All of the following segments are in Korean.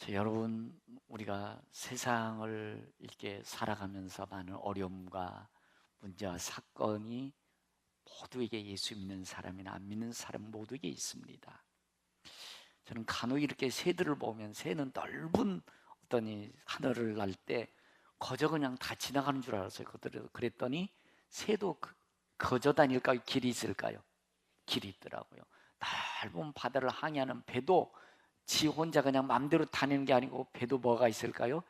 여러분, 우리가 세상을 이렇게 살아가면서 많은 어려움과 문제와 사건이 모두에게 예수 믿는 사람이나 안 믿는 사람 모두에게 있습니다. 저는 간혹 이렇게 새들을 보면 새는 넓은 어떤 이 하늘을 날 때 거저 그냥 다 지나가는 줄 알았어요. 그랬더니 새도 거저 다닐까요? 길이 있을까요? 길이 있더라고요. 넓은 바다를 항해하는 배도 지 혼자 그냥 마음대로 다니는 게 아니고 배도 뭐가 있을까요?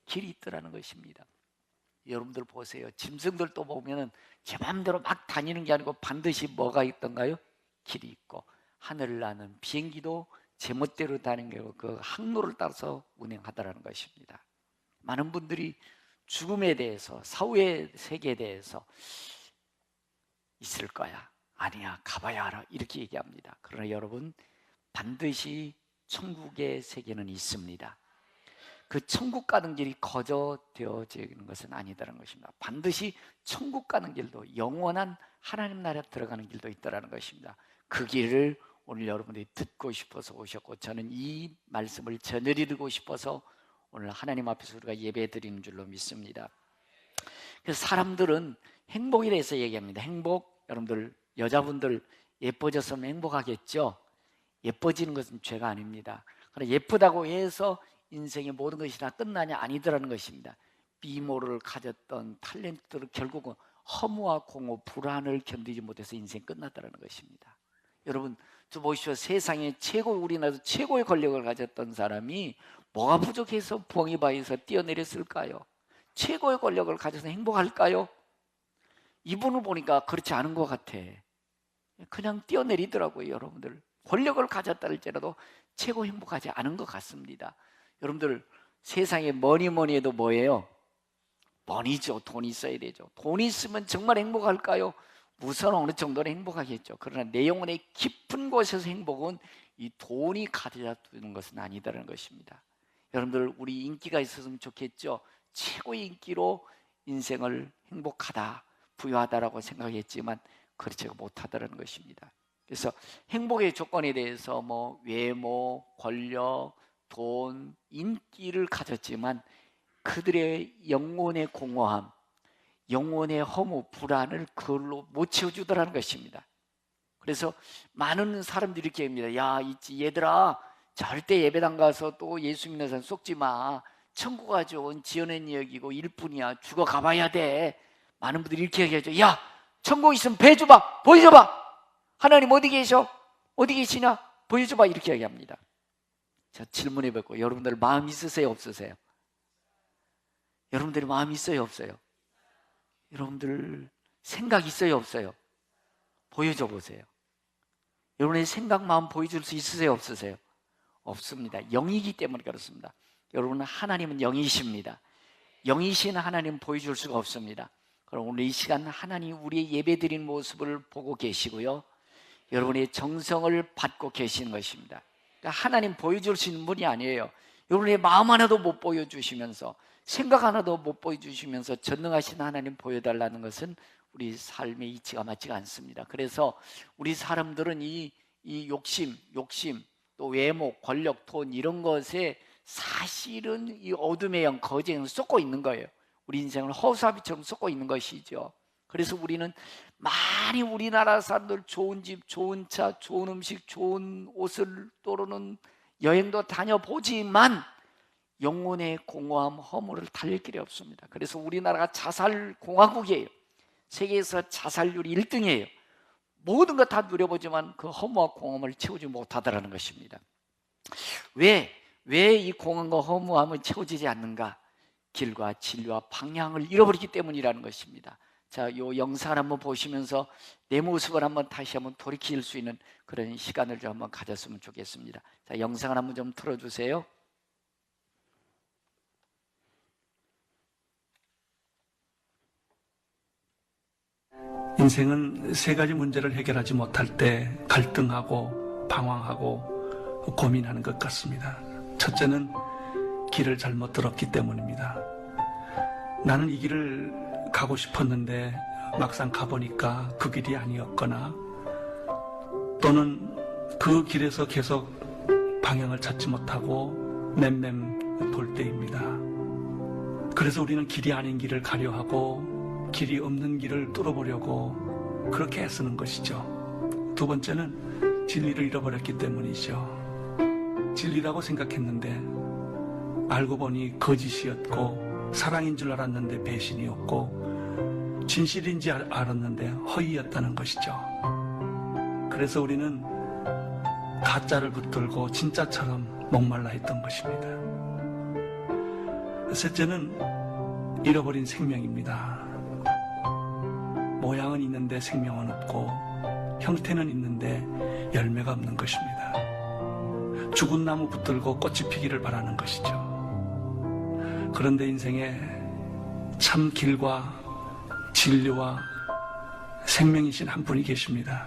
길이 있더라는 것입니다. 여러분들 보세요. 짐승들도 보면은 제 마음대로 막 다니는 게 아니고 반드시 뭐가 있던가요? 길이 있고, 하늘을 나는 비행기도 제멋대로 다니는 게 아니고 그 항로를 따라서 운행하더라는 것입니다. 많은 분들이 죽음에 대해서, 사후의 세계에 대해서 있을 거야, 아니야, 가봐야 알아, 이렇게 얘기합니다. 그러나 여러분, 반드시 천국의 세계는 있습니다. 그 천국 가는 길이 거저 되어지는 것은 아니다라는 것입니다. 반드시 천국 가는 길도, 영원한 하나님 나라에 들어가는 길도 있다라는 것입니다. 그 길을 오늘 여러분들이 듣고 싶어서 오셨고, 저는 이 말씀을 전해드리고 싶어서 오늘 하나님 앞에서 우리가 예배드리는 줄로 믿습니다. 그래서 사람들은 행복에 대해서 얘기합니다. 행복, 여러분들 여자분들 예뻐졌으면 행복하겠죠? 예뻐지는 것은 죄가 아닙니다. 그러나 예쁘다고 해서 인생의 모든 것이 다 끝나냐? 아니더라는 것입니다. 미모를 가졌던 탤런트들은 결국은 허무와 공허, 불안을 견디지 못해서 인생 끝났다는 것입니다. 여러분, 저 보십시오. 세상에 우리나라에서 최고의 권력을 가졌던 사람이 뭐가 부족해서 부엉이 바위에서 뛰어내렸을까요? 최고의 권력을 가져서 행복할까요? 이분을 보니까 그렇지 않은 것 같아. 그냥 뛰어내리더라고요. 여러분들, 권력을 가졌다 할지라도 최고 행복하지 않은 것 같습니다. 여러분들, 세상에 뭐니 해도 뭐예요? 머니죠. 돈이 있어야 되죠. 돈이 있으면 정말 행복할까요? 우선 어느 정도는 행복하겠죠. 그러나 내 영혼의 깊은 곳에서 행복은 이 돈이 가져다 두는 것은 아니다라는 것입니다. 여러분들, 우리 인기가 있었으면 좋겠죠. 최고의 인기로 인생을 행복하다, 부유하다라고 생각했지만 그렇지 못하다라는 것입니다. 그래서 행복의 조건에 대해서 외모, 권력, 돈, 인기를 가졌지만 그들의 영혼의 공허함, 영혼의 허무, 불안을 그걸로 못 채워주더라는 것입니다. 그래서 많은 사람들이 이렇게 합니다. 야, 얘들아, 절대 예배당 가서 또 예수 믿는 사람 속지 마. 천국가 좋은 지어낸 이야기고 일뿐이야. 죽어 가봐야 돼. 많은 분들이 이렇게 얘기하죠. 야, 천국 있으면 배 줘봐, 보여줘봐. 하나님 어디 계셔? 어디 계시냐? 보여줘봐. 이렇게 얘기합니다. 자, 질문해보고, 여러분들 마음 있으세요, 없으세요? 여러분들이 마음 있어요, 없어요? 여러분들 생각 있어요, 없어요? 보여줘 보세요. 여러분의 생각, 마음 보여줄 수 있으세요, 없으세요? 없습니다. 영이기 때문에 그렇습니다. 여러분은, 하나님은 영이십니다. 영이신 하나님 보여줄 수가 없습니다. 그럼 오늘 이 시간 하나님 우리의 예배드린 모습을 보고 계시고요, 여러분의 정성을 받고 계시는 것입니다. 그러니까 하나님 보여줄 수 있는 분이 아니에요. 여러분의 마음 하나도 못 보여주시면서, 생각 하나도 못 보여주시면서 전능하신 하나님 보여달라는 것은 우리 삶의 이치가 맞지가 않습니다. 그래서 우리 사람들은 이 욕심, 또 외모, 권력, 돈, 이런 것에 사실은 이 어둠의 영, 거짓의 영을 쏟고 있는 거예요. 우리 인생을 허수아비처럼 쏟고 있는 것이죠. 그래서 우리는 많이 우리나라 사람들 좋은 집, 좋은 차, 좋은 음식, 좋은 옷을 또는 여행도 다녀보지만 영혼의 공허함, 허물을 달랠 길이 없습니다. 그래서 우리나라가 자살 공화국이에요. 세계에서 자살률이 1등이에요. 모든 거 다 누려보지만 그 허무와 공허함을 채우지 못하더라는 것입니다. 왜 이 공허함과 허무함을 채워지지 않는가? 길과 진리와 방향을 잃어버리기 때문이라는 것입니다. 자, 이 영상을 한번 보시면서 내 모습을 한번 다시 한번 돌이킬 수 있는 그런 시간을 좀 한번 가졌으면 좋겠습니다. 자, 영상을 한번 좀 틀어주세요. 인생은 세 가지 문제를 해결하지 못할 때 갈등하고 방황하고 고민하는 것 같습니다. 첫째는 길을 잘못 들었기 때문입니다. 나는 이 길을 가고 싶었는데 막상 가보니까 그 길이 아니었거나, 또는 그 길에서 계속 방향을 찾지 못하고 맴맴 돌 때입니다. 그래서 우리는 길이 아닌 길을 가려 하고 길이 없는 길을 뚫어보려고 그렇게 애쓰는 것이죠. 두 번째는 진리를 잃어버렸기 때문이죠. 진리라고 생각했는데 알고 보니 거짓이었고, 사랑인 줄 알았는데 배신이었고, 진실인지 알았는데 허위였다는 것이죠. 그래서 우리는 가짜를 붙들고 진짜처럼 목말라 했던 것입니다. 셋째는 잃어버린 생명입니다. 모양은 있는데 생명은 없고, 형태는 있는데 열매가 없는 것입니다. 죽은 나무 붙들고 꽃이 피기를 바라는 것이죠. 그런데 인생에 참 길과 진리와 생명이신 한 분이 계십니다.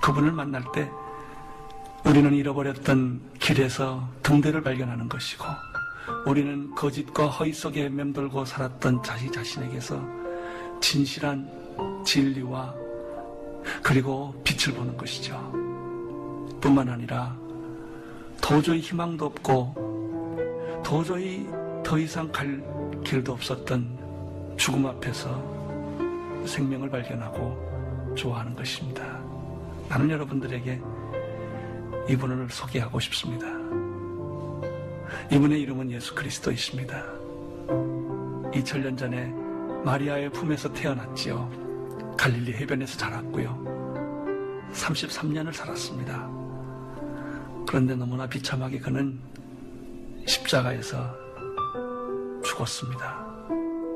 그분을 만날 때 우리는 잃어버렸던 길에서 등대를 발견하는 것이고, 우리는 거짓과 허위 속에 맴돌고 살았던 자신에게서 진실한 진리와 그리고 빛을 보는 것이죠. 뿐만 아니라 도저히 희망도 없고 도저히 더 이상 갈 길도 없었던 죽음 앞에서 생명을 발견하고 좋아하는 것입니다. 나는 여러분들에게 이분을 소개하고 싶습니다. 이분의 이름은 예수 그리스도이십니다. 2000년 전에 마리아의 품에서 태어났지요. 갈릴리 해변에서 자랐고요. 33년을 살았습니다. 그런데 너무나 비참하게 그는 십자가에서 죽었습니다.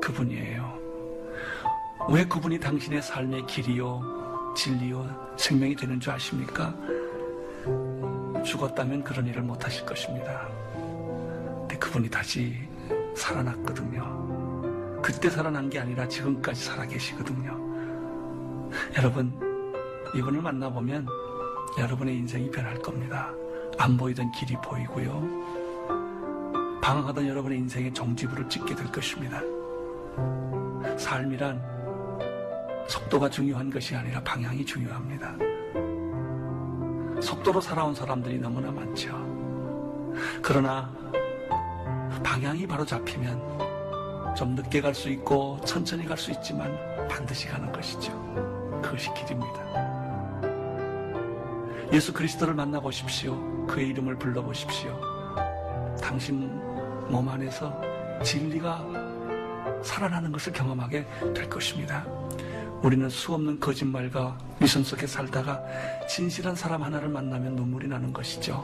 그분이에요. 왜 그분이 당신의 삶의 길이요, 진리요, 생명이 되는 줄 아십니까? 죽었다면 그런 일을 못하실 것입니다. 근데 그분이 다시 살아났거든요. 그때 살아난 게 아니라 지금까지 살아계시거든요. 여러분, 이분을 만나보면 여러분의 인생이 변할 겁니다. 안 보이던 길이 보이고요. 방황하던 여러분의 인생에 종지부를 찍게 될 것입니다. 삶이란 속도가 중요한 것이 아니라 방향이 중요합니다. 속도로 살아온 사람들이 너무나 많죠. 그러나 방향이 바로 잡히면 좀 늦게 갈 수 있고 천천히 갈 수 있지만 반드시 가는 것이죠. 그것이 길입니다. 예수 그리스도를 만나보십시오. 그의 이름을 불러보십시오. 당신 몸 안에서 진리가 살아나는 것을 경험하게 될 것입니다. 우리는 수없는 거짓말과 위선 속에 살다가 진실한 사람 하나를 만나면 눈물이 나는 것이죠.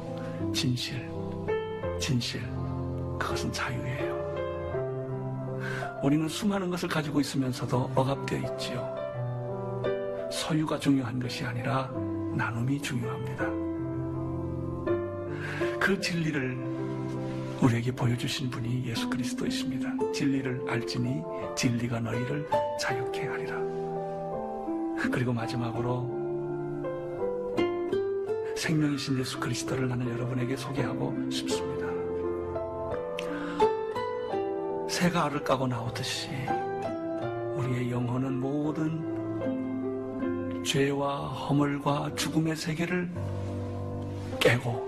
진실. 그것은 자유예요. 우리는 수많은 것을 가지고 있으면서도 억압되어 있지요. 소유가 중요한 것이 아니라 나눔이 중요합니다. 그 진리를 우리에게 보여주신 분이 예수 그리스도이십니다. 진리를 알지니 진리가 너희를 자유케 하리라. 그리고 마지막으로 생명이신 예수 그리스도를 나는 여러분에게 소개하고 싶습니다. 새가 알을 까고 나오듯이 우리의 영혼은 모든 죄와 허물과 죽음의 세계를 깨고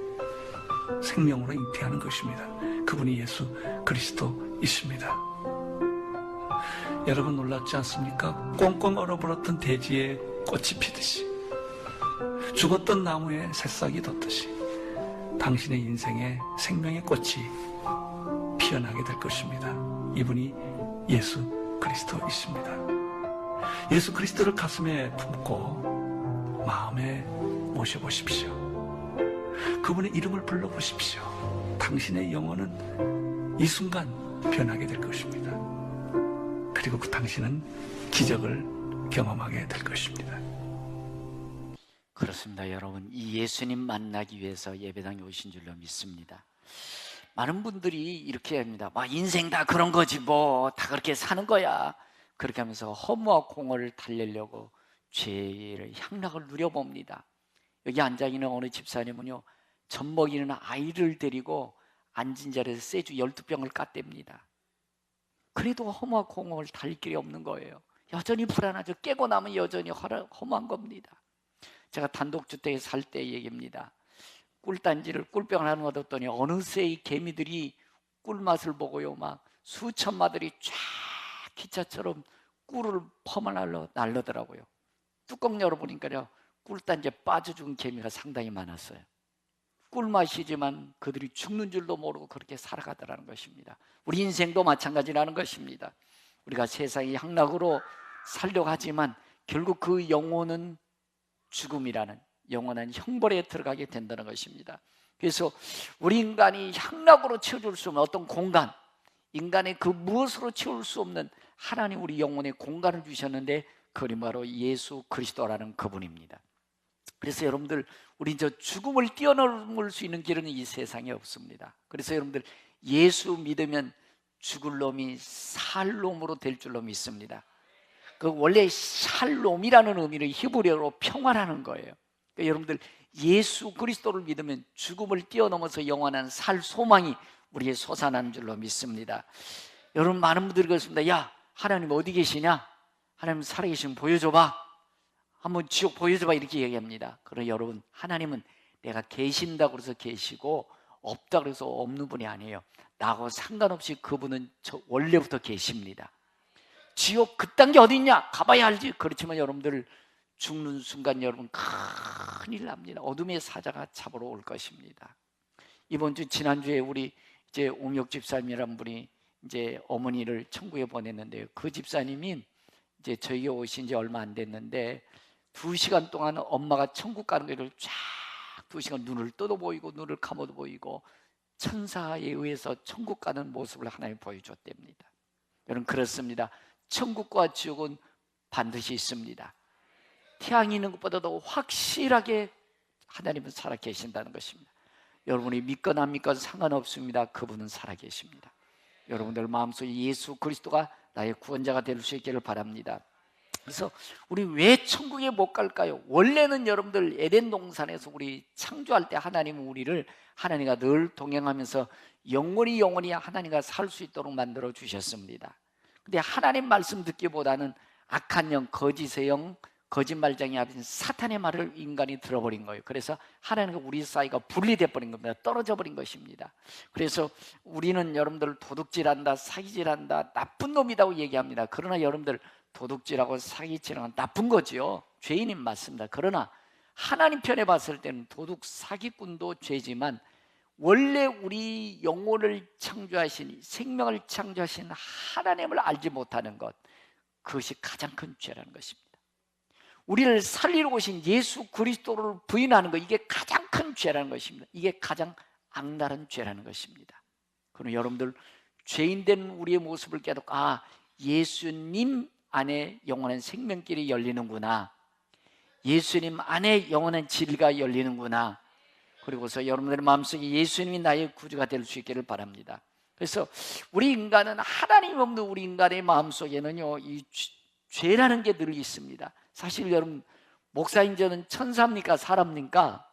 생명으로 잉태하는 것입니다. 그분이 예수 그리스도이십니다. 여러분 놀랍지 않습니까? 꽁꽁 얼어버렸던 대지에 꽃이 피듯이, 죽었던 나무에 새싹이 돋듯이 당신의 인생에 생명의 꽃이 피어나게 될 것입니다. 이분이 예수 그리스도이십니다. 예수 그리스도를 가슴에 품고 마음에 모셔보십시오. 그분의 이름을 불러보십시오. 당신의 영혼은 이 순간 변하게 될 것입니다. 그리고 그 당신은 기적을 경험하게 될 것입니다. 그렇습니다. 여러분, 이 예수님 만나기 위해서 예배당에 오신 줄로 믿습니다. 많은 분들이 이렇게 합니다. 인생 다 그런 거지 뭐, 다 그렇게 사는 거야. 그렇게 하면서 허무와 공허를 달래려고 죄의 향락을 누려봅니다. 여기 앉아있는 어느 집사님은요, 젖먹이는 아이를 데리고 앉은 자리에서 쇠주 12병을 깠댑니다. 그래도 허무와 공허를 달릴 길이 없는 거예요. 여전히 불안하죠. 깨고 나면 여전히 허무한 겁니다. 제가 단독주택에 살 때 얘기입니다. 꿀단지를 꿀병을 하는 것 같더니 어느새 이 개미들이 꿀맛을 보고요, 막 수천 마들이 쫙 기차처럼 꿀을 날르더라고요. 뚜껑 열어보니까요, 꿀단지에 빠져 죽은 개미가 상당히 많았어요. 꿀맛이지만 그들이 죽는 줄도 모르고 그렇게 살아가더라는 것입니다. 우리 인생도 마찬가지라는 것입니다. 우리가 세상의 향락으로 살려고 하지만 결국 그 영혼은 죽음이라는 영원한 형벌에 들어가게 된다는 것입니다. 그래서 우리 인간이 향락으로 채워줄 수 없는 어떤 공간, 인간의 그 무엇으로 채울 수 없는 하나님 우리 영혼에 공간을 주셨는데 그리 바로 예수 그리스도라는 그분입니다. 그래서 여러분들, 우리 저 죽음을 뛰어넘을 수 있는 길은 이 세상에 없습니다. 그래서 여러분들, 예수 믿으면 죽을 놈이 살 놈으로 될 줄로 믿습니다. 그 원래 샬롬이라는 의미를 히브리어로 평화라는 거예요. 그러니까 여러분들, 예수 그리스도를 믿으면 죽음을 뛰어넘어서 영원한 살 소망이 우리의 솟아나는 줄로 믿습니다. 여러분, 많은 분들이 그렇습니다. 야, 하나님 어디 계시냐? 하나님 살아계시면 보여줘봐. 한번 지옥 보여줘봐. 이렇게 얘기합니다. 그러나 여러분, 하나님은 내가 계신다고 해서 계시고 없다고 해서 없는 분이 아니에요. 나하고 상관없이 그분은 원래부터 계십니다. 지옥 그딴 게 어디 있냐? 가봐야 알지. 그렇지만 여러분들, 죽는 순간 여러분 큰일 납니다. 어둠의 사자가 잡으러 올 것입니다. 이번 주 지난주에 우리 이제 옹혁 집사님이란 분이 이제 어머니를 천국에 보냈는데요. 그 집사님이 이제 저에게 오신 지 얼마 안 됐는데 2시간 동안 엄마가 천국 가는 것을 쫙 2시간 눈을 떠도 보이고 눈을 감아도 보이고 천사에 의해서 천국 가는 모습을 하나님 보여줬답니다. 여러분, 그렇습니다. 천국과 지옥은 반드시 있습니다. 태양이 있는 것보다도 확실하게 하나님은 살아계신다는 것입니다. 여러분이 믿거나 안 믿거나 상관없습니다. 그분은 살아계십니다. 여러분들 마음속에 예수 그리스도가 나의 구원자가 될 수 있기를 바랍니다. 그래서 우리 왜 천국에 못 갈까요? 원래는 여러분들 에덴 동산에서 우리 창조할 때 하나님은 우리를 하나님과 늘 동행하면서 영원히 하나님과 살 수 있도록 만들어 주셨습니다. 근데 하나님 말씀 듣기보다는 악한 영, 거짓의 영, 거짓말장이 아닌 사탄의 말을 인간이 들어버린 거예요. 그래서 하나님과 우리 사이가 분리돼 버린 겁니다. 떨어져 버린 것입니다. 그래서 우리는 여러분들 도둑질한다, 사기질한다, 나쁜 놈이라고 얘기합니다. 그러나 여러분들, 도둑질하고 사기치는 건 나쁜 거죠. 죄인인 맞습니다. 그러나 하나님 편에 봤을 때는 도둑, 사기꾼도 죄지만 원래 우리 영혼을 창조하신, 생명을 창조하신 하나님을 알지 못하는 것, 그것이 가장 큰 죄라는 것입니다. 우리를 살리러 오신 예수 그리스도를 부인하는 것, 이게 가장 큰 죄라는 것입니다. 이게 가장 악랄한 죄라는 것입니다. 그럼 여러분들, 죄인된 우리의 모습을 깨닫고, 아, 예수님 안에 영원한 생명길이 열리는구나, 예수님 안에 영원한 진리가 열리는구나. 그리고서 여러분들의 마음속에 예수님이 나의 구주가 될 수 있기를 바랍니다. 그래서 우리 인간은, 하나님 없는 우리 인간의 마음속에는요, 이 죄라는 게 늘 있습니다. 사실 여러분, 목사님 저는 천사입니까? 사람입니까?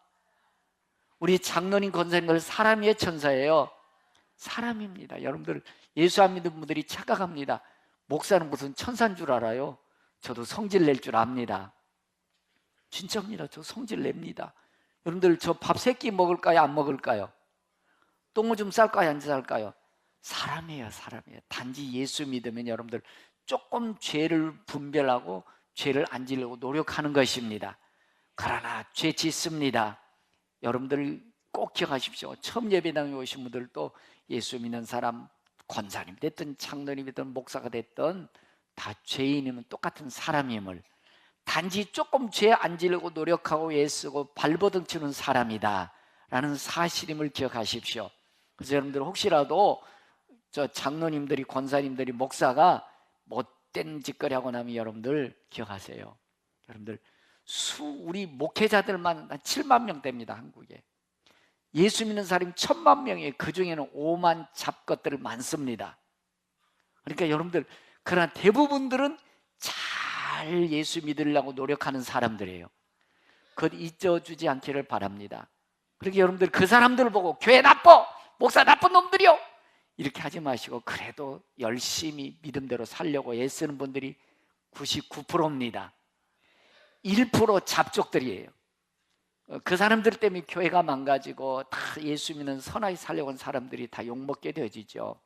우리 장로님, 권사님들 사람이에요? 천사예요? 사람입니다. 여러분들, 예수 안 믿는 분들이 착각합니다. 목사는 무슨 천사인 줄 알아요? 저도 성질 낼 줄 압니다. 진짜입니다. 저 성질 냅니다. 여러분들, 저 밥 3끼 먹을까요? 안 먹을까요? 똥오줌 쌀까요? 안 쌀까요? 사람이에요. 사람이에요. 단지 예수 믿으면 여러분들 조금 죄를 분별하고 죄를 안 지려고 노력하는 것입니다. 그러나 죄 짓습니다. 여러분들 꼭 기억하십시오. 처음 예배당에 오신 분들도 예수 믿는 사람, 권사님 됐든 장로님이 됐든 목사가 됐든 다 죄인이면 똑같은 사람임을, 단지 조금 죄 안 지려고 노력하고 애쓰고 발버둥 치는 사람이다 라는 사실임을 기억하십시오. 그래서 여러분들, 혹시라도 저 장로님들이, 권사님들이, 목사가 못된 짓거리 하고 나면 여러분들 기억하세요. 여러분들, 우리 목회자들만 한 7만 명 됩니다. 한국에 예수 믿는 사람이 1000만 명이에요. 그 중에는 5만 잡것들 많습니다. 그러니까 여러분들, 그러나 대부분들은 잘 예수 믿으려고 노력하는 사람들이에요. 그것 잊어주지 않기를 바랍니다. 그러니까 여러분들, 그 사람들을 보고 교회 나빠, 목사 나쁜 놈들이요, 이렇게 하지 마시고 그래도 열심히 믿음대로 살려고 애쓰는 분들이 99%입니다. 1% 잡족들이에요. 그 사람들 때문에 교회가 망가지고 다 예수 믿는 선하게 살려고 한 사람들이 다 욕먹게 되어지죠.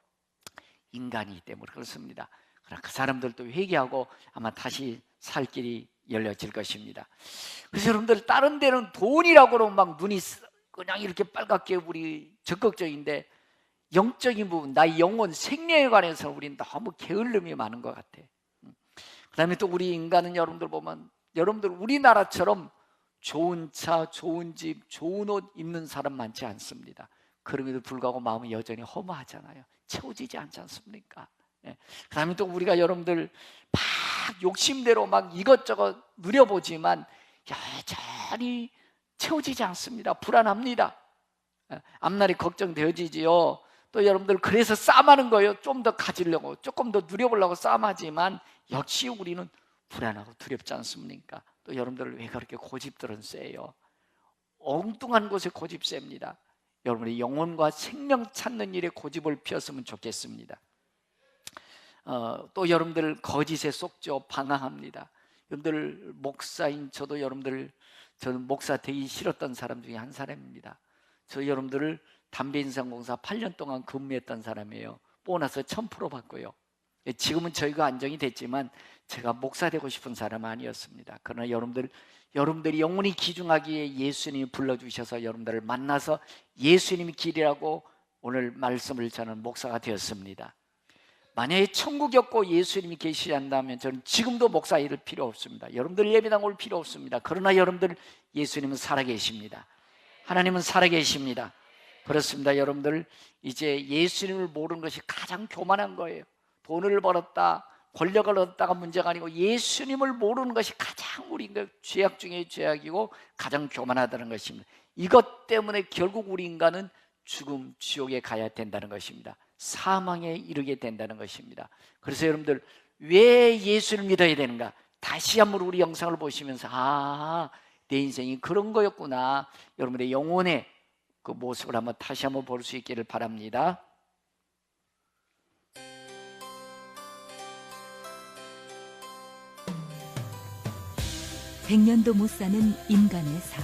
인간이기 때문에 그렇습니다. 그러나 그 사람들도 회개하고 아마 다시 살 길이 열려질 것입니다. 그래서 여러분들 다른 데는 돈이라고는 막 눈이 그냥 이렇게 빨갛게 우리 적극적인데 영적인 부분, 나의 영혼, 생명에 관해서 우리는 너무 게을름이 많은 것 같아. 그 다음에 또 우리 인간은 여러분들 보면 여러분들 우리나라처럼 좋은 차, 좋은 집, 좋은 옷 입는 사람 많지 않습니다. 그럼에도 불구하고 마음이 여전히 허무하잖아요. 채워지지 않지 않습니까? 예. 그 다음에 또 우리가 여러분들 막 욕심대로 막 이것저것 누려보지만 여전히 채워지지 않습니다. 불안합니다. 예. 앞날이 걱정되어지지요. 또 여러분들 그래서 싸움하는 거예요. 좀 더 가지려고, 조금 더 누려보려고 싸움하지만 역시 우리는 불안하고 두렵지 않습니까? 또 여러분들 왜 그렇게 고집들은 세요? 엉뚱한 곳에 고집 셉니다. 여러분의 영혼과 생명 찾는 일에 고집을 피웠으면 좋겠습니다. 또 여러분들 거짓에 속죠. 방황합니다. 여러분들 목사인 저도 저는 목사 되기 싫었던 사람 중에 한 사람입니다. 저 여러분들을 담배인상공사 8년 동안 근무했던 사람이에요. 보너스 1000% 받고요. 지금은 저희가 안정이 됐지만 제가 목사 되고 싶은 사람은 아니었습니다. 그러나 여러분들이 영원히 기중하기에 예수님이 불러주셔서 여러분들을 만나서 예수님이 길이라고 오늘 말씀을 저는 목사가 되었습니다. 만약에 천국이 없고 예수님이 계시지 않다면 저는 지금도 목사 일을 필요 없습니다. 여러분들 예배당 올 필요 없습니다. 그러나 여러분들 예수님은 살아계십니다. 하나님은 살아계십니다. 그렇습니다. 여러분들 이제 예수님을 모르는 것이 가장 교만한 거예요. 돈을 벌었다, 권력을 얻었다가 문제가 아니고 예수님을 모르는 것이 가장 우리 죄악 중에 죄악이고 가장 교만하다는 것입니다. 이것 때문에 결국 우리 인간은 죽음, 지옥에 가야 된다는 것입니다. 사망에 이르게 된다는 것입니다. 그래서 여러분들 왜 예수를 믿어야 되는가? 다시 한번 우리 영상을 보시면서 내 인생이 그런 거였구나. 여러분의 영혼의 그 모습을 한번 다시 한번 볼 수 있기를 바랍니다. 백년도 못 사는 인간의 삶.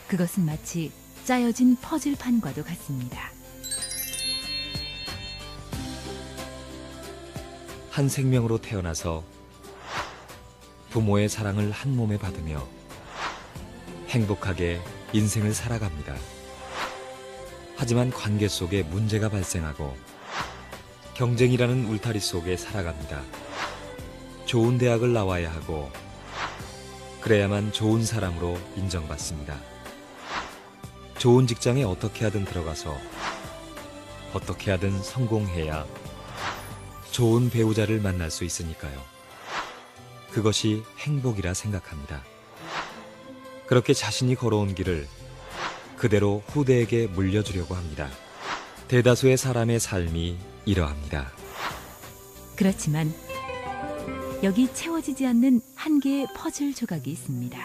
그것은 마치 짜여진 퍼즐판과도 같습니다. 한 생명으로 태어나서 부모의 사랑을 한 몸에 받으며 행복하게 인생을 살아갑니다. 하지만 관계 속에 문제가 발생하고 경쟁이라는 울타리 속에 살아갑니다. 좋은 대학을 나와야 하고 그래야만 좋은 사람으로 인정받습니다. 좋은 직장에 어떻게 하든 들어가서 어떻게 하든 성공해야 좋은 배우자를 만날 수 있으니까요. 그것이 행복이라 생각합니다. 그렇게 자신이 걸어온 길을 그대로 후대에게 물려주려고 합니다. 대다수의 사람의 삶이 이러합니다. 그렇지만 여기 채워지지 않는 한 개의 퍼즐 조각이 있습니다.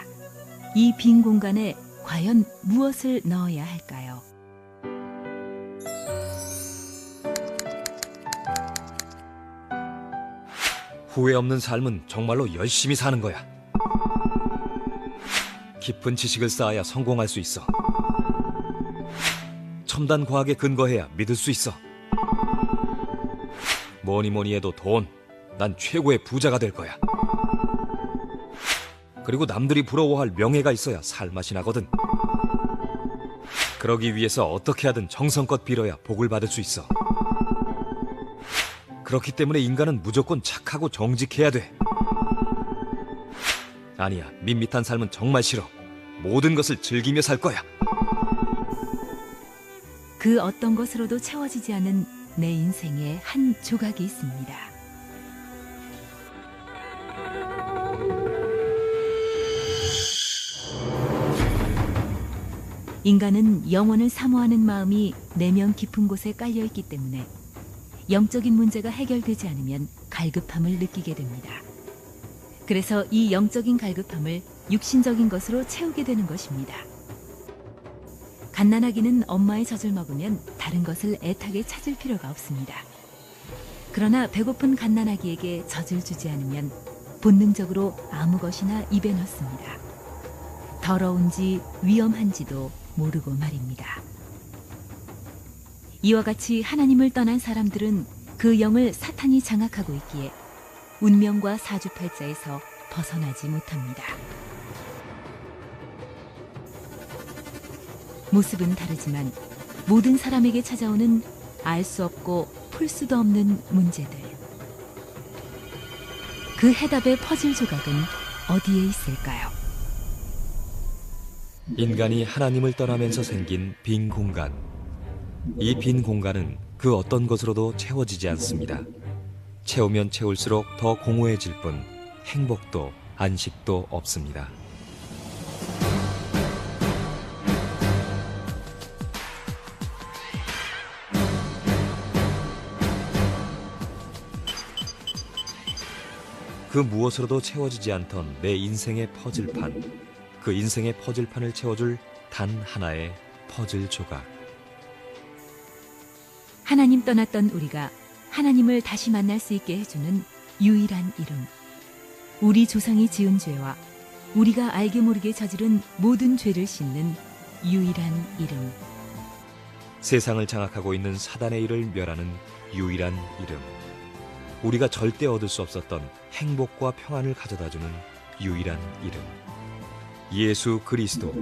이 빈 공간에 과연 무엇을 넣어야 할까요? 후회 없는 삶은 정말로 열심히 사는 거야. 깊은 지식을 쌓아야 성공할 수 있어. 첨단 과학에 근거해야 믿을 수 있어. 뭐니 해도 돈, 난 최고의 부자가 될 거야. 그리고 남들이 부러워할 명예가 있어야 살맛이 나거든. 그러기 위해서 어떻게 하든 정성껏 빌어야 복을 받을 수 있어. 그렇기 때문에 인간은 무조건 착하고 정직해야 돼. 아니야, 밋밋한 삶은 정말 싫어. 모든 것을 즐기며 살 거야. 그 어떤 것으로도 채워지지 않은 내 인생에 한 조각이 있습니다. 인간은 영혼을 사모하는 마음이 내면 깊은 곳에 깔려있기 때문에 영적인 문제가 해결되지 않으면 갈급함을 느끼게 됩니다. 그래서 이 영적인 갈급함을 육신적인 것으로 채우게 되는 것입니다. 갓난아기는 엄마의 젖을 먹으면 다른 것을 애타게 찾을 필요가 없습니다. 그러나 배고픈 갓난아기에게 젖을 주지 않으면 본능적으로 아무 것이나 입에 넣습니다. 더러운지 위험한지도 모르고 말입니다. 이와 같이 하나님을 떠난 사람들은 그 영을 사탄이 장악하고 있기에 운명과 사주팔자에서 벗어나지 못합니다. 모습은 다르지만 모든 사람에게 찾아오는 알 수 없고 풀 수도 없는 문제들. 그 해답의 퍼즐 조각은 어디에 있을까요? 인간이 하나님을 떠나면서 생긴 빈 공간. 이 빈 공간은 그 어떤 것으로도 채워지지 않습니다. 채우면 채울수록 더 공허해질 뿐 행복도 안식도 없습니다. 그 무엇으로도 채워지지 않던 내 인생의 퍼즐판, 그 인생의 퍼즐판을 채워줄 단 하나의 퍼즐 조각. 하나님 떠났던 우리가 하나님을 다시 만날 수 있게 해주는 유일한 이름. 우리 조상이 지은 죄와 우리가 알게 모르게 저지른 모든 죄를 씻는 유일한 이름. 세상을 장악하고 있는 사단의 일을 멸하는 유일한 이름. 우리가 절대 얻을 수 없었던 행복과 평안을 가져다주는 유일한 이름. 예수 그리스도.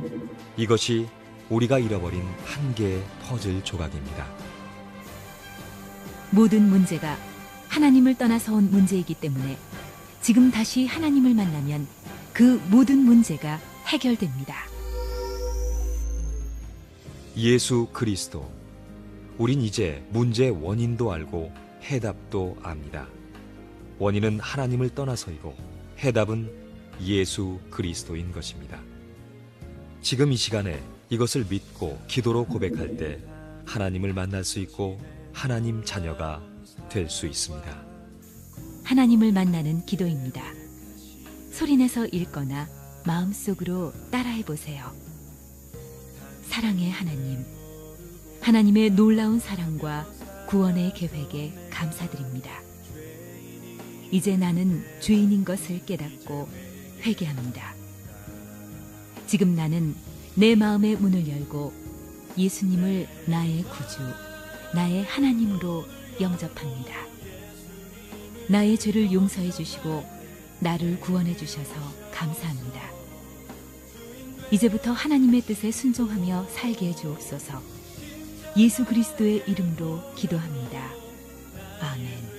이것이 우리가 잃어버린 한 개의 퍼즐 조각입니다. 모든 문제가 하나님을 떠나서 온 문제이기 때문에 지금 다시 하나님을 만나면 그 모든 문제가 해결됩니다. 예수 그리스도. 우린 이제 문제의 원인도 알고 해답도 압니다. 원인은 하나님을 떠나서이고 해답은 예수 그리스도인 것입니다. 지금 이 시간에 이것을 믿고 기도로 고백할 때 하나님을 만날 수 있고 하나님 자녀가 될 수 있습니다. 하나님을 만나는 기도입니다. 소리내서 읽거나 마음속으로 따라해 보세요. 사랑의 하나님, 하나님의 놀라운 사랑과 구원의 계획에 감사드립니다. 이제 나는 죄인인 것을 깨닫고 회개합니다. 지금 나는 내 마음의 문을 열고 예수님을 나의 구주, 나의 하나님으로 영접합니다. 나의 죄를 용서해 주시고 나를 구원해 주셔서 감사합니다. 이제부터 하나님의 뜻에 순종하며 살게 해 주옵소서. 예수 그리스도의 이름으로 기도합니다. 아멘.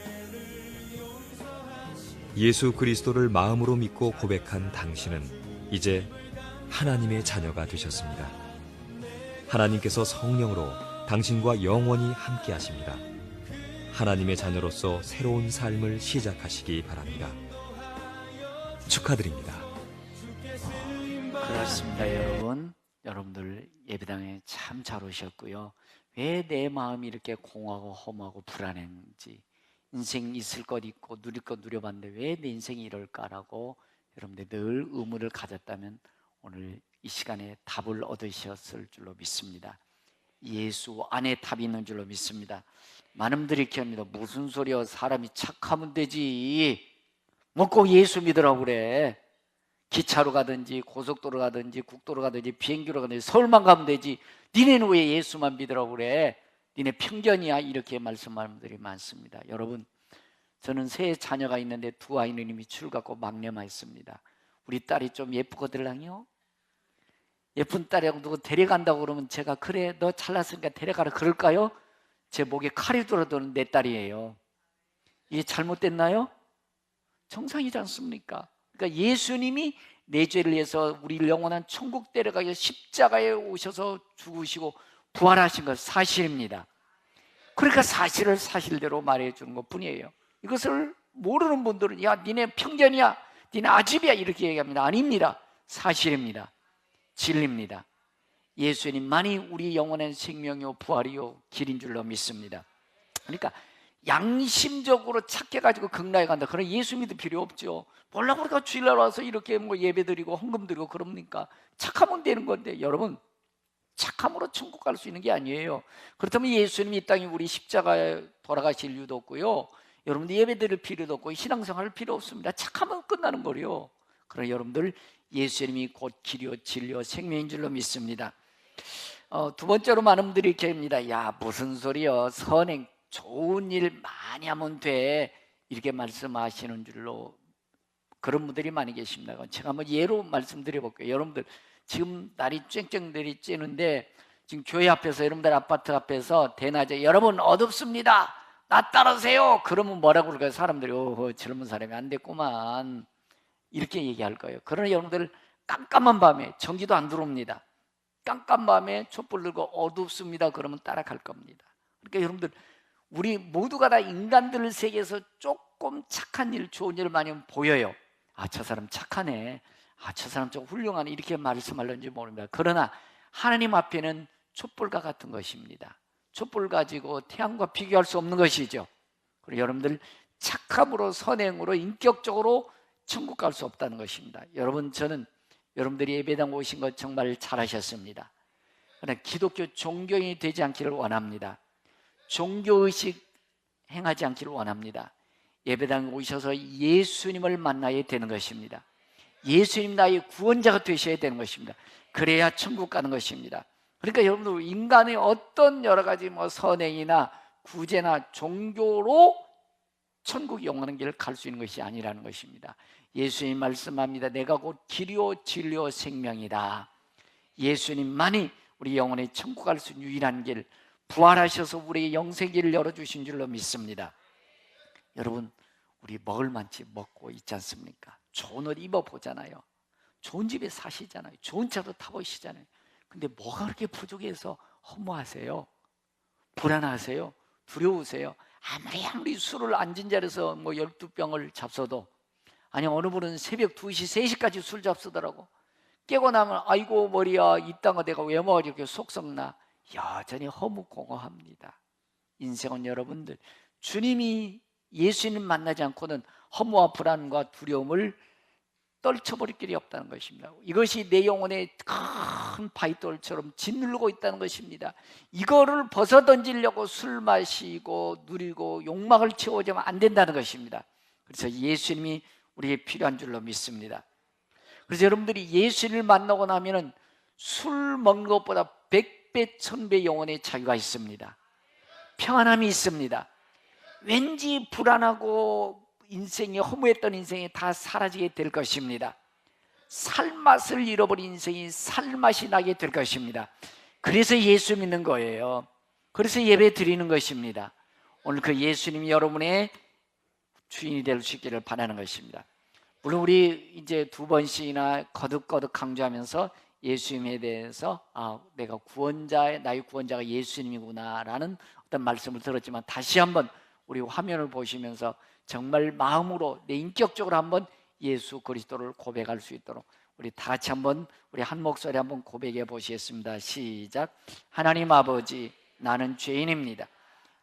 예수 그리스도를 마음으로 믿고 고백한 당신은 이제 하나님의 자녀가 되셨습니다. 하나님께서 성령으로 당신과 영원히 함께 하십니다. 하나님의 자녀로서 새로운 삶을 시작하시기 바랍니다. 축하드립니다. 그렇습니다, 여러분. 여러분들 예배당에 참 잘 오셨고요. 왜 내 마음이 이렇게 공하고 험하고 불안한지, 인생 있을 것 있고 누릴 것 누려봤는데 왜 내 인생이 이럴까라고 여러분들 늘 의문을 가졌다면 오늘 이 시간에 답을 얻으셨을 줄로 믿습니다. 예수 안에 답이 있는 줄로 믿습니다. 많은 분들이 이렇게 합니다. 무슨 소리야, 사람이 착하면 되지, 뭐 꼭 예수 믿으라고 그래. 기차로 가든지 고속도로 가든지 국도로 가든지 비행기로 가든지 서울만 가면 되지, 니네는 왜 예수만 믿으라고 그래, 니네 편견이야, 이렇게 말씀하는 분들이 많습니다. 여러분, 저는 세 자녀가 있는데 두 아이는 이미 출가고 막내만 있습니다. 우리 딸이 좀 예쁘거들랑요. 예쁜 딸이라고 누구 데려간다고 그러면 제가 그래 너 잘났으니까 데려가라 그럴까요? 제 목에 칼이 들어도는 내 딸이에요. 이게 잘못됐나요? 정상이지 않습니까? 그러니까 예수님이 내 죄를 위해서 우리를 영원한 천국 데려가기 위해서 십자가에 오셔서 죽으시고 부활하신 것 사실입니다. 그러니까 사실을 사실대로 말해주는 것 뿐이에요. 이것을 모르는 분들은 야 니네 편견이야, 니네 아집이야 이렇게 얘기합니다. 아닙니다. 사실입니다. 진리입니다. 예수님만이 우리 영원한 생명이요 부활이요 길인 줄로 믿습니다. 그러니까 양심적으로 착해가지고 극락에 간다, 그런 예수 믿을 필요 없죠. 몰라 우리가 주일날 와서 이렇게 뭐 예배드리고 헌금 드리고 그럽니까? 착하면 되는 건데, 여러분 착함으로 천국 갈 수 있는 게 아니에요. 그렇다면 예수님이 이 땅에 우리 십자가에 돌아가실 이유도 없고요, 여러분들 예배 드릴 필요도 없고 신앙생활 할 필요 없습니다. 착하면 끝나는 거예요. 그러나 여러분들 예수님이 곧 길이요 진리요 생명인 줄로 믿습니다. 두 번째로 많은 분들이 이렇게 합니다. 야, 무슨 소리요, 선행 좋은 일 많이 하면 돼, 이렇게 말씀하시는 줄로 그런 분들이 많이 계십니다. 제가 한번 예로 말씀드려 볼게요. 여러분들 지금 날이 쨍쨍들이 찌는데 지금 교회 앞에서, 여러분들 아파트 앞에서 대낮에 여러분 어둡습니다, 나 따르세요, 그러면 뭐라고 그럴까요? 사람들이 젊은 사람이 안 됐구만, 이렇게 얘기할 거예요. 그러나 여러분들 깜깜한 밤에 전기도 안 들어옵니다. 깜깜한 밤에 촛불 들고 어둡습니다 그러면 따라갈 겁니다. 그러니까 여러분들 우리 모두가 다 인간들 세계에서 조금 착한 일, 좋은 일을 많이 하면 보여요. 아, 저 사람 착하네, 아, 저 사람 좀 훌륭하네, 이렇게 말씀하려는지 모릅니다. 그러나 하나님 앞에는 촛불과 같은 것입니다. 촛불 가지고 태양과 비교할 수 없는 것이죠. 그리고 여러분들 착함으로, 선행으로, 인격적으로 천국 갈 수 없다는 것입니다. 여러분, 저는 여러분들이 예배당 오신 것 정말 잘하셨습니다. 그러나 기독교 종교인이 되지 않기를 원합니다. 종교의식 행하지 않기를 원합니다. 예배당에 오셔서 예수님을 만나야 되는 것입니다. 예수님 나의 구원자가 되셔야 되는 것입니다. 그래야 천국 가는 것입니다. 그러니까 여러분들 인간의 어떤 여러 가지 선행이나 구제나 종교로 천국 영원한 길을 갈 수 있는 것이 아니라는 것입니다. 예수님 말씀합니다. 내가 곧 길이요 진리요 생명이다. 예수님만이 우리 영혼의 천국 갈 수 있는 유일한 길, 부활하셔서 우리의 영생길을 열어주신 줄로 믿습니다. 여러분, 우리 먹을 만치 먹고 있지 않습니까? 좋은 옷 입어보잖아요. 좋은 집에 사시잖아요. 좋은 차도 타보시잖아요. 근데 뭐가 그렇게 부족해서 허무하세요? 불안하세요? 두려우세요? 아무리 술을 앉은 자리에서 12병을 잡숴도, 아니 어느 분은 새벽 2시, 3시까지 술 잡수더라고. 깨고 나면 아이고 머리야, 이딴 거 내가 왜 먹어, 이렇게 속썩나. 여전히 허무공허합니다. 인생은 여러분들 주님이, 예수님 만나지 않고는 허무와 불안과 두려움을 떨쳐버릴 길이 없다는 것입니다. 이것이 내 영혼에 큰 바위돌처럼 짓누르고 있다는 것입니다. 이거를 벗어던지려고 술 마시고 누리고 욕망을 채워주면 안 된다는 것입니다. 그래서 예수님이 우리에게 필요한 줄로 믿습니다. 그래서 여러분들이 예수님을 만나고 나면은 술 먹는 것보다 100배, 1000배 영혼의 자유가 있습니다. 평안함이 있습니다. 왠지 불안하고 인생이, 허무했던 인생이 다 사라지게 될 것입니다. 살맛을 잃어버린 인생이 살맛이 나게 될 것입니다. 그래서 예수 믿는 거예요. 그래서 예배 드리는 것입니다. 오늘 그 예수님이 여러분의 주인이 될 수 있기를 바라는 것입니다. 물론 우리 이제 2번씩이나 거듭거듭 강조하면서 예수님에 대해서 내가 구원자, 나의 구원자가 예수님이구나 라는 어떤 말씀을 들었지만, 다시 한번 우리 화면을 보시면서 정말 마음으로, 내 인격적으로 한번 예수 그리스도를 고백할 수 있도록 우리 다 같이 한번, 우리 한 목소리 한번 고백해 보시겠습니다. 시작. 하나님 아버지, 나는 죄인입니다.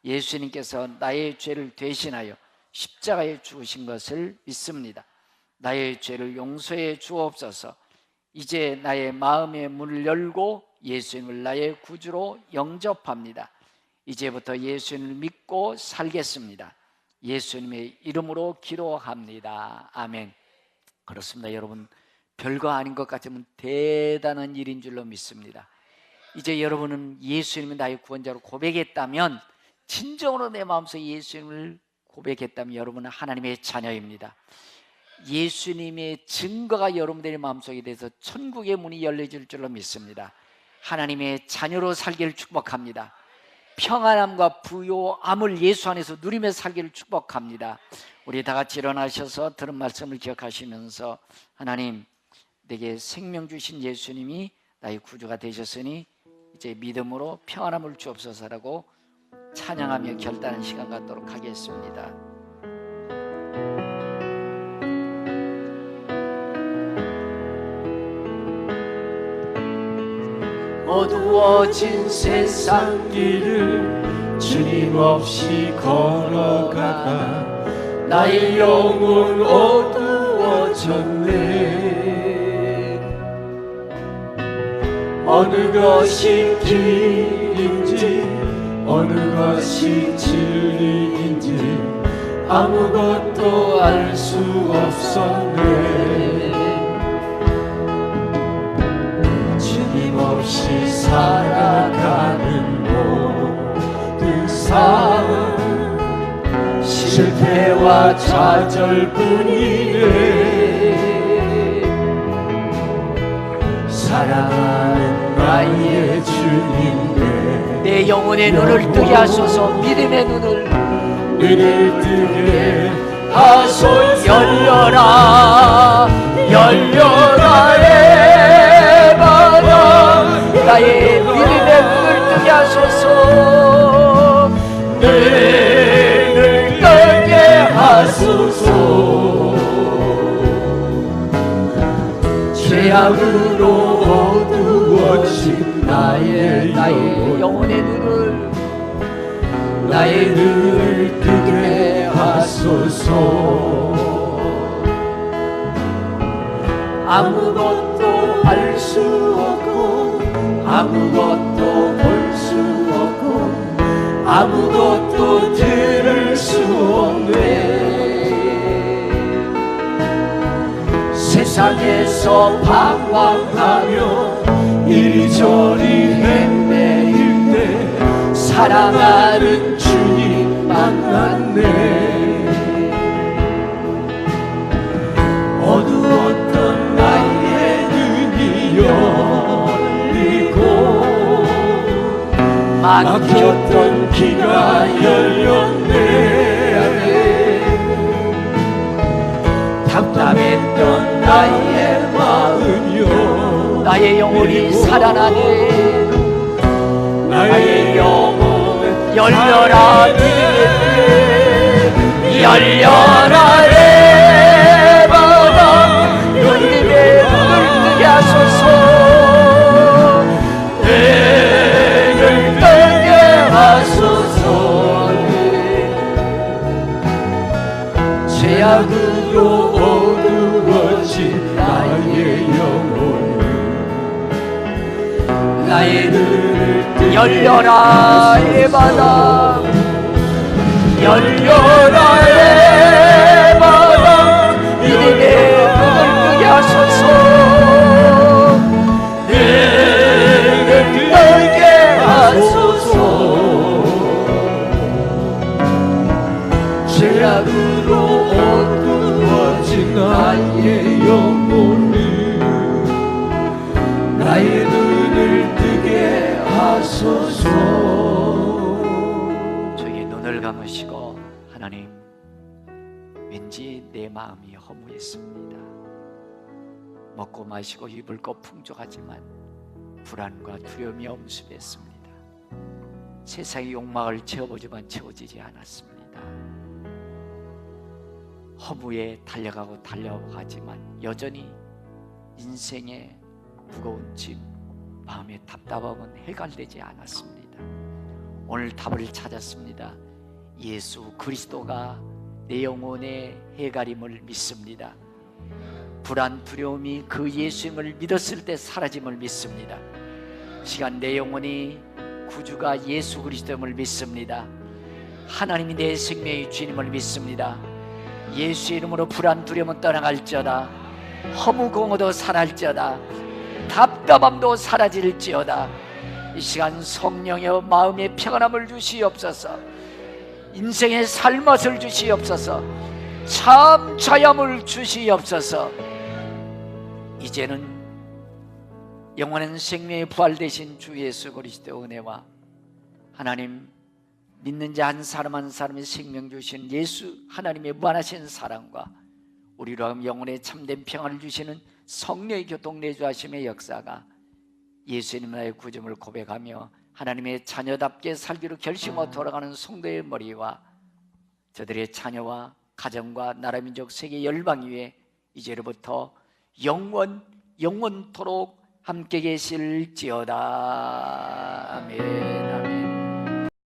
예수님께서 나의 죄를 대신하여 십자가에 죽으신 것을 믿습니다. 나의 죄를 용서해 주옵소서. 이제 나의 마음의 문을 열고 예수님을 나의 구주로 영접합니다. 이제부터 예수님을 믿고 살겠습니다. 예수님의 이름으로 기도합니다. 아멘. 그렇습니다. 여러분, 별거 아닌 것 같지만 대단한 일인 줄로 믿습니다. 이제 여러분은 예수님이 나의 구원자로 고백했다면, 진정으로 내 마음속에 예수님을 고백했다면 여러분은 하나님의 자녀입니다. 예수님의 증거가 여러분들의 마음속에 대해서 천국의 문이 열려질 줄로 믿습니다. 하나님의 자녀로 살기를 축복합니다. 평안함과 부요함을 예수 안에서 누리며 살기를 축복합니다. 우리 다 같이 일어나셔서 들은 말씀을 기억하시면서, 하나님, 내게 생명 주신 예수님이 나의 구주가 되셨으니 이제 믿음으로 평안함을 주옵소서라고 찬양하며 결단하는 시간 갖도록 하겠습니다. 어두워진 세상 길을 주님 없이 걸어가다 나의 영혼 어두워졌네. 어느 것이 길인지 어느 것이 진리인지 아무것도 알 수 없었네. 사는 삶 실패와 좌절뿐이네. 사랑하는 나의 주님네, 내 영혼의 눈을 뜨게 하소서. 믿음의 눈을 뜨게 하소서. 열려라 열려라 에바다. 나의 믿음의 눈을 뜨게 하소서. 눈을 뜨게 하소서. 죄악으로 어두워진 나의 영혼의 눈을 나의 눈을 뜨게 하소서. 아무것도 알 수 없고 아무것도 볼 수 없고 아무것도 들을 수 없네. 세상에서 방황하며 이리저리 헤매일 때 사랑하는 주님 만났네. 어두웠던 나의 눈이 열리고 막혔던 귀가 열렸네. 답답했던 나의 마음이요 나의 영혼이 살아나네. 나의 영혼 열려라 열려라 에바다. 믿음의 눈을 뜨게 하소서. 눈을 뜨게 하소서. 죄악으로 어두워진 나의 영혼 나의 눈을 뜨게 열려라 에바다. 열려라 에바다. 믿음의 눈을 뜨게 하소서. 눈을 뜨게 하소서. 죄악으로 어두워진 나의 영혼을 나의 눈을 뜨게 하소서. 저희 눈을 감으시고, 하나님, 왠지 내 마음이 허무했습니다. 먹고 마시고 입을 것 풍족하지만 불안과 두려움이 엄습했습니다. 세상의 욕망을 채워보지만 채워지지 않았습니다. 허무에 달려가지만 여전히 인생의 무거운 짐, 마음의 답답함은 해결되지 않았습니다. 오늘 답을 찾았습니다. 예수 그리스도가 내 영혼의 해결임을 믿습니다. 불안, 두려움이 그 예수님을 믿었을 때 사라짐을 믿습니다. 시간 내 영혼이 구주가 예수 그리스도임을 믿습니다. 하나님이 내 생명의 주님을 믿습니다. 예수의 이름으로 불안, 두려움은 떠나갈지어다. 허무, 공허도 사라질지어다. 답답함도 사라질지어다. 이 시간 성령의 마음의 평안함을 주시옵소서. 인생의 삶맛을 주시옵소서. 참 자유함을 주시옵소서. 이제는 영원한 생명의 부활 되신 주 예수 그리스도의 은혜와 하나님 믿는 자 한 사람 한 사람의 생명 주신 예수 하나님의 무한하신 사랑과 우리로 하여금 영혼의 참된 평안을 주시는 성령의 교통 내주하심의 역사가 예수님 나의 구점을 고백하며 하나님의 자녀답게 살기로 결심하고 돌아가는 성도의 머리와 저들의 자녀와 가정과 나라 민족 세계 열방 위에 이제로부터 영원토록 함께 계실지어다. 아멘.